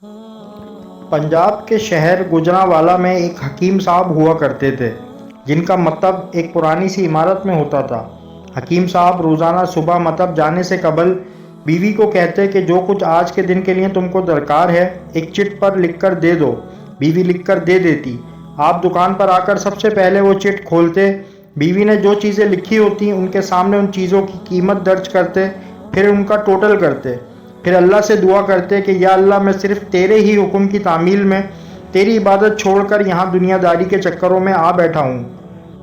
پنجاب کے شہر گوجرانوالہ میں ایک حکیم صاحب ہوا کرتے تھے جن کا مکتب ایک پرانی سی عمارت میں ہوتا تھا۔ حکیم صاحب روزانہ صبح مکتب جانے سے قبل بیوی کو کہتے کہ جو کچھ آج کے دن کے لیے تم کو درکار ہے ایک چٹ پر لکھ کر دے دو۔ بیوی لکھ کر دے دیتی۔ آپ دکان پر آ کر سب سے پہلے وہ چٹ کھولتے، بیوی نے جو چیزیں لکھی ہوتی ان کے سامنے ان چیزوں کی قیمت درج کرتے، پھر ان کا ٹوٹل کرتے، پھر اللہ سے دعا کرتے کہ یا اللہ میں صرف تیرے ہی حکم کی تعمیل میں تیری عبادت چھوڑ کر یہاں دنیا داری کے چکروں میں آ بیٹھا ہوں۔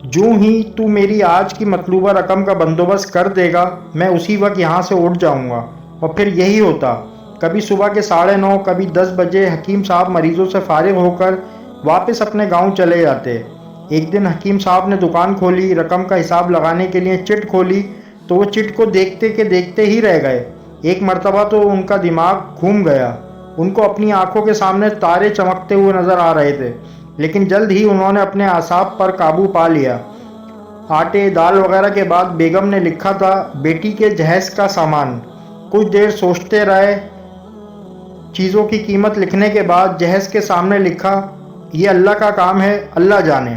جو ہی تو میری آج کی مطلوبہ رقم کا بندوبست کر دے گا میں اسی وقت یہاں سے اٹھ جاؤں گا۔ اور پھر یہی ہوتا۔ کبھی صبح کے 9:30 کبھی 10 بجے حکیم صاحب مریضوں سے فارغ ہو کر واپس اپنے گاؤں چلے جاتے۔ ایک دن حکیم صاحب نے دکان کھولی، رقم کا حساب لگانے کے لیے چٹ کھولی تو وہ چٹ کو دیکھتے کہ دیکھتے ہی رہ گئے۔ ایک مرتبہ تو ان کا دماغ گھوم گیا۔ ان کو اپنی آنکھوں کے سامنے تارے چمکتے ہوئے نظر آ رہے تھے، لیکن جلد ہی انہوں نے اپنے اعصاب پر قابو پا لیا۔ آٹے دال وغیرہ کے بعد بیگم نے لکھا تھا بیٹی کے جہیز کا سامان۔ کچھ دیر سوچتے رہے۔ چیزوں کی قیمت لکھنے کے بعد جہیز کے سامنے لکھا یہ اللہ کا کام ہے، اللہ جانے۔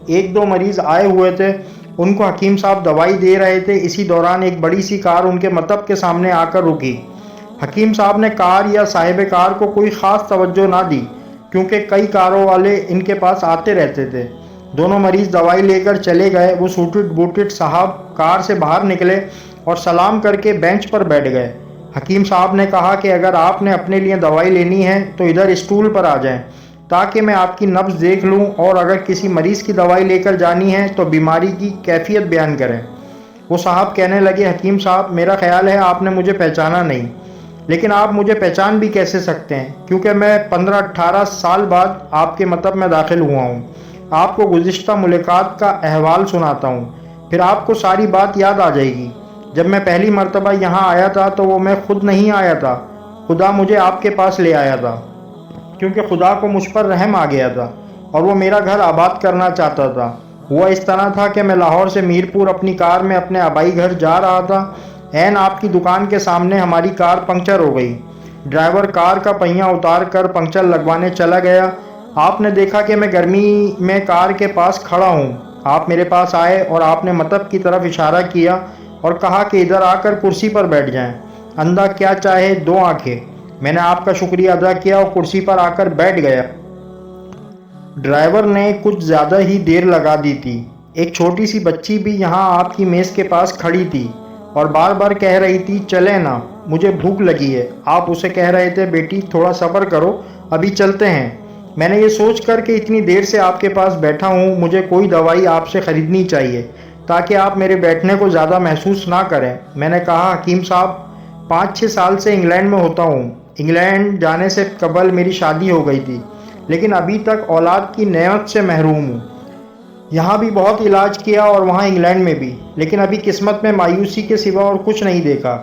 ایک دو مریض آئے ہوئے تھے، ان کو حکیم صاحب دوائی دے رہے تھے۔ اسی دوران ایک بڑی سی کار ان کے مکتب کے سامنے آ کر رکی۔ حکیم صاحب نے کار یا صاحب کار کو کوئی خاص توجہ نہ دی کیونکہ کئی کاروں والے ان کے پاس آتے رہتے تھے۔ دونوں مریض دوائی لے کر چلے گئے۔ وہ سوٹڈ بوٹڈ صاحب کار سے باہر نکلے اور سلام کر کے بینچ پر بیٹھ گئے۔ حکیم صاحب نے کہا کہ اگر آپ نے اپنے لیے دوائی لینی ہے تو ادھر اسٹول پر آ جائیں تاکہ میں آپ کی نبض دیکھ لوں، اور اگر کسی مریض کی دوائی لے کر جانی ہے تو بیماری کی کیفیت بیان کریں۔ وہ صاحب کہنے لگے حکیم صاحب میرا خیال ہے آپ نے مجھے پہچانا نہیں، لیکن آپ مجھے پہچان بھی کیسے سکتے ہیں کیونکہ میں 15-18 سال بعد آپ کے مکتب میں داخل ہوا ہوں۔ آپ کو گزشتہ ملاقات کا احوال سناتا ہوں، پھر آپ کو ساری بات یاد آ جائے گی۔ جب میں پہلی مرتبہ یہاں آیا تھا تو وہ میں خود نہیں آیا تھا، خدا مجھے آپ کے پاس لے آیا تھا کیونکہ خدا کو مجھ پر رحم آ گیا تھا اور وہ میرا گھر آباد کرنا چاہتا تھا۔ ہوا اس طرح تھا کہ میں لاہور سے میرپور اپنی کار میں اپنے آبائی گھر جا رہا تھا۔ عین آپ کی دکان کے سامنے ہماری کار پنکچر ہو گئی۔ ڈرائیور کار کا پہیہ اتار کر پنکچر لگوانے چلا گیا۔ آپ نے دیکھا کہ میں گرمی میں کار کے پاس کھڑا ہوں۔ آپ میرے پاس آئے اور آپ نے مکتب کی طرف اشارہ کیا اور کہا کہ ادھر آ کر کرسی پر بیٹھ جائیں۔ اندھا کیا چاہے دو آنکھیں۔ میں نے آپ کا شکریہ ادا کیا اور کرسی پر آ کر بیٹھ گیا۔ ڈرائیور نے کچھ زیادہ ہی دیر لگا دی تھی۔ ایک چھوٹی سی بچی بھی یہاں آپ کی میز کے پاس کھڑی تھی اور بار بار کہہ رہی تھی چلیں نا، مجھے بھوک لگی ہے۔ آپ اسے کہہ رہے تھے بیٹی تھوڑا صبر کرو، ابھی چلتے ہیں۔ میں نے یہ سوچ کر کہ اتنی دیر سے آپ کے پاس بیٹھا ہوں مجھے کوئی دوائی آپ سے خریدنی چاہیے تاکہ آپ میرے بیٹھنے کو زیادہ محسوس نہ کریں۔ میں نے کہا حکیم صاحب 5-6 سال سے انگلینڈ میں ہوتا ہوں۔ انگلینڈ جانے سے قبل میری شادی ہو گئی تھی، لیکن ابھی تک اولاد کی نعمت سے محروم ہوں۔ یہاں بھی بہت علاج کیا اور وہاں انگلینڈ میں بھی، لیکن ابھی قسمت میں مایوسی کے سوا اور کچھ نہیں دیکھا۔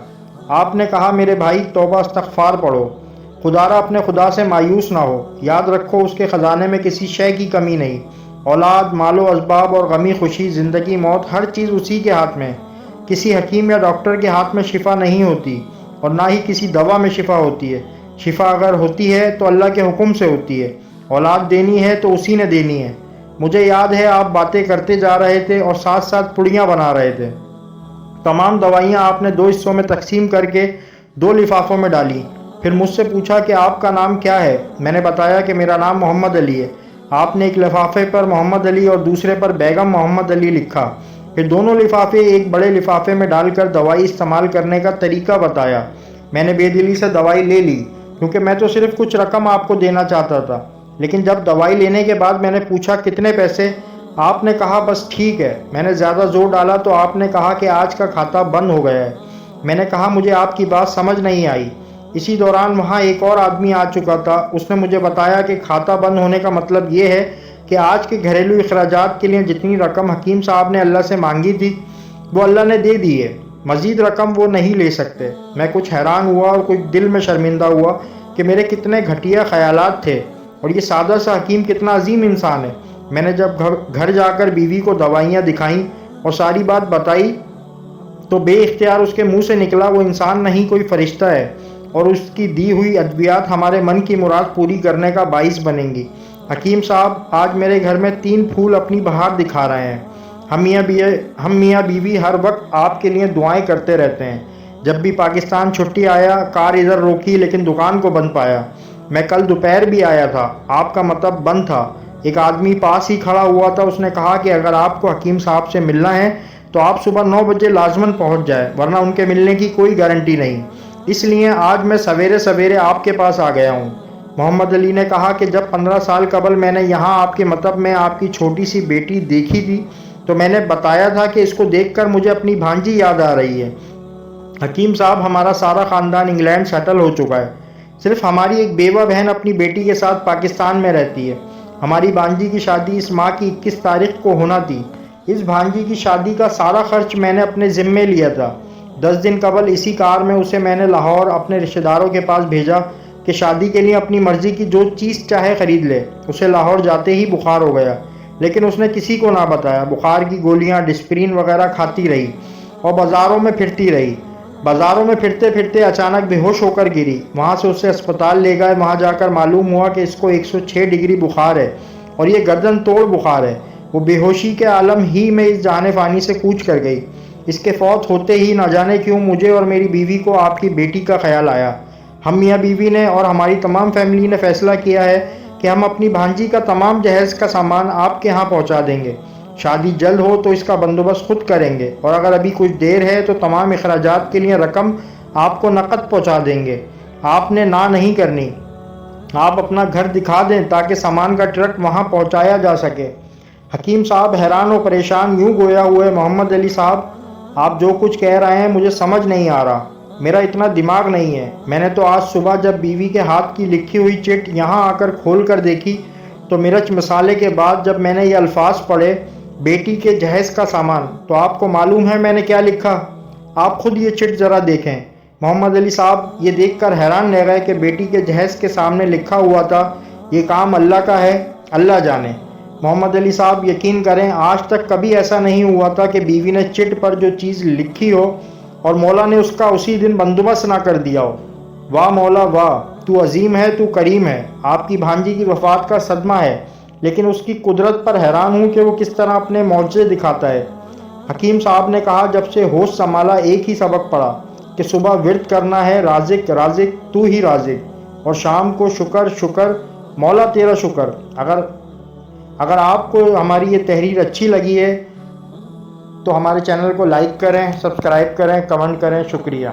آپ نے کہا میرے بھائی توبہ استغفار پڑھو، خدارا اپنے خدا سے مایوس نہ ہو، یاد رکھو اس کے خزانے میں کسی شے کی کمی نہیں۔ اولاد، مال و اسباب اور غمی خوشی، زندگی موت، ہر چیز اسی کے ہاتھ میں۔ کسی حکیم یا ڈاکٹر کے ہاتھ میں شفا نہیں ہوتی اور نہ ہی کسی دوا میں شفا ہوتی ہے۔ شفا اگر ہوتی ہے تو اللہ کے حکم سے ہوتی ہے۔ اولاد دینی ہے تو اسی نے دینی ہے۔ مجھے یاد ہے آپ باتیں کرتے جا رہے تھے اور ساتھ ساتھ پڑیاں بنا رہے تھے۔ تمام دوائیاں آپ نے 2 حصوں میں تقسیم کر کے 2 لفافوں میں ڈالی۔ پھر مجھ سے پوچھا کہ آپ کا نام کیا ہے؟ میں نے بتایا کہ میرا نام محمد علی ہے۔ آپ نے ایک لفافے پر محمد علی اور دوسرے پر بیگم محمد علی لکھا۔ پھر دونوں لفافے ایک بڑے لفافے میں ڈال کر دوائی استعمال کرنے کا طریقہ بتایا۔ میں نے بے دلی سے دوائی لے لی کیونکہ میں تو صرف کچھ رقم آپ کو دینا چاہتا تھا، لیکن جب دوائی لینے کے بعد میں نے پوچھا کتنے پیسے، آپ نے کہا بس ٹھیک ہے۔ میں نے زیادہ زور ڈالا تو آپ نے کہا کہ آج کا کھاتا بند ہو گیا ہے۔ میں نے کہا مجھے آپ کی بات سمجھ نہیں آئی۔ اسی دوران وہاں ایک اور آدمی آ چکا تھا۔ اس نے مجھے بتایا کہ کھاتا بند ہونے کا مطلب یہ ہے کہ آج کے گھریلو اخراجات کے لیے جتنی رقم حکیم صاحب نے اللہ سے مانگی تھی وہ اللہ نے دے دی ہے، مزید رقم وہ نہیں لے سکتے۔ میں کچھ حیران ہوا اور کچھ دل میں شرمندہ ہوا کہ میرے کتنے گھٹیا خیالات تھے اور یہ سادہ سا حکیم کتنا عظیم انسان ہے۔ میں نے جب گھر جا کر بیوی کو دوائیاں دکھائیں اور ساری بات بتائی تو بے اختیار اس کے منہ سے نکلا وہ انسان نہیں کوئی فرشتہ ہے۔ اور اس کی دی ہوئی ادویات ہمارے من کی مراد پوری کرنے کا باعث بنیں گی۔ حکیم صاحب، آج میرے گھر میں 3 پھول اپنی بہار دکھا رہے ہیں۔ ہم میاں بیوی ہر وقت آپ کے لیے دعائیں کرتے رہتے ہیں۔ جب بھی پاکستان چھٹی آیا، کار ادھر روکی لیکن دکان کو بند پایا۔ میں کل دوپہر بھی آیا تھا، آپ کا مطب بند تھا۔ ایک آدمی پاس ہی کھڑا ہوا تھا، اس نے کہا کہ اگر آپ کو حکیم صاحب سے ملنا ہے تو آپ صبح 9 بجے لازماً پہنچ جائے، ورنہ ان کے ملنے کی کوئی گارنٹی نہیں۔ اس لیے آج میں سویرے سویرے آپ کے پاس آ گیا ہوں۔ محمد علی نے کہا کہ جب 15 سال قبل میں نے یہاں آپ کے مطب میں آپ کی چھوٹی سی بیٹی دیکھی تھی تو میں نے بتایا تھا کہ اس کو دیکھ کر مجھے اپنی بھانجی یاد آ رہی ہے۔ حکیم صاحب، ہمارا سارا خاندان انگلینڈ سیٹل ہو چکا ہے۔ صرف ہماری ایک بیوہ بہن اپنی بیٹی کے ساتھ پاکستان میں رہتی ہے۔ ہماری بھانجی کی شادی اس ماہ کی 21 تاریخ کو ہونا تھی۔ اس بھانجی کی شادی کا سارا خرچ میں نے اپنے ذمے لیا تھا۔ 10 دن قبل اسی کار میں اسے میں نے لاہور اپنے رشتہ داروں کے پاس بھیجا کہ شادی کے لیے اپنی مرضی کی جو چیز چاہے خرید لے۔ اسے لاہور جاتے ہی بخار ہو گیا، لیکن اس نے کسی کو نہ بتایا۔ بخار کی گولیاں، ڈسپرین وغیرہ کھاتی رہی اور بازاروں میں پھرتی رہی۔ بازاروں میں پھرتے پھرتے اچانک بے ہوش ہو کر گری۔ وہاں سے اسے اسپتال لے گئے۔ وہاں جا کر معلوم ہوا کہ اس کو 106 ڈگری بخار ہے اور یہ گردن توڑ بخار ہے۔ وہ بے ہوشی کے عالم ہی میں اس جہان فانی سے کوچ کر گئی۔ اس کے فوت ہوتے ہی نہ جانے کیوں مجھے اور میری بیوی کو آپ کی بیٹی کا خیال آیا۔ ہم میاں بیوی نے اور ہماری تمام فیملی نے فیصلہ کیا ہے کہ ہم اپنی بھانجی کا تمام جہیز کا سامان آپ کے ہاں پہنچا دیں گے۔ شادی جلد ہو تو اس کا بندوبست خود کریں گے، اور اگر ابھی کچھ دیر ہے تو تمام اخراجات کے لیے رقم آپ کو نقد پہنچا دیں گے۔ آپ نے نہ نہیں کرنی۔ آپ اپنا گھر دکھا دیں تاکہ سامان کا ٹرک وہاں پہنچایا جا سکے۔ حکیم صاحب حیران و پریشان یوں گویا ہوئے، محمد علی صاحب، آپ جو کچھ کہہ رہے ہیں مجھے سمجھ نہیں آ رہا۔ میرا اتنا دماغ نہیں ہے۔ میں نے تو آج صبح جب بیوی کے ہاتھ کی لکھی ہوئی چٹ یہاں آ کر کھول کر دیکھی تو مرچ مسالے کے بعد جب میں نے یہ الفاظ پڑھے، بیٹی کے جہیز کا سامان، تو آپ کو معلوم ہے میں نے کیا لکھا؟ آپ خود یہ چٹ ذرا دیکھیں۔ محمد علی صاحب یہ دیکھ کر حیران رہ گئے کہ بیٹی کے جہیز کے سامنے لکھا ہوا تھا، یہ کام اللہ کا ہے، اللہ جانے۔ محمد علی صاحب یقین کریں، آج تک کبھی ایسا نہیں ہوا تھا کہ بیوی نے چٹ پر جو چیز لکھی ہو اور مولا نے اس کا اسی دن بندوبست نہ کر دیا ہو۔ واہ مولا واہ، تو عظیم ہے، تو کریم ہے۔ آپ کی بھانجی کی وفات کا صدمہ ہے، لیکن اس کی قدرت پر حیران ہوں کہ وہ کس طرح اپنے معجزے دکھاتا ہے۔ حکیم صاحب نے کہا، جب سے ہوش سنبھالا ایک ہی سبق پڑا کہ صبح ورد کرنا ہے، رازق رازق تو ہی رازق، اور شام کو شکر شکر مولا تیرا شکر۔ اگر آپ کو ہماری یہ تحریر اچھی لگی ہے تو ہمارے چینل کو لائک کریں، سبسکرائب کریں، کمنٹ کریں۔ شکریہ۔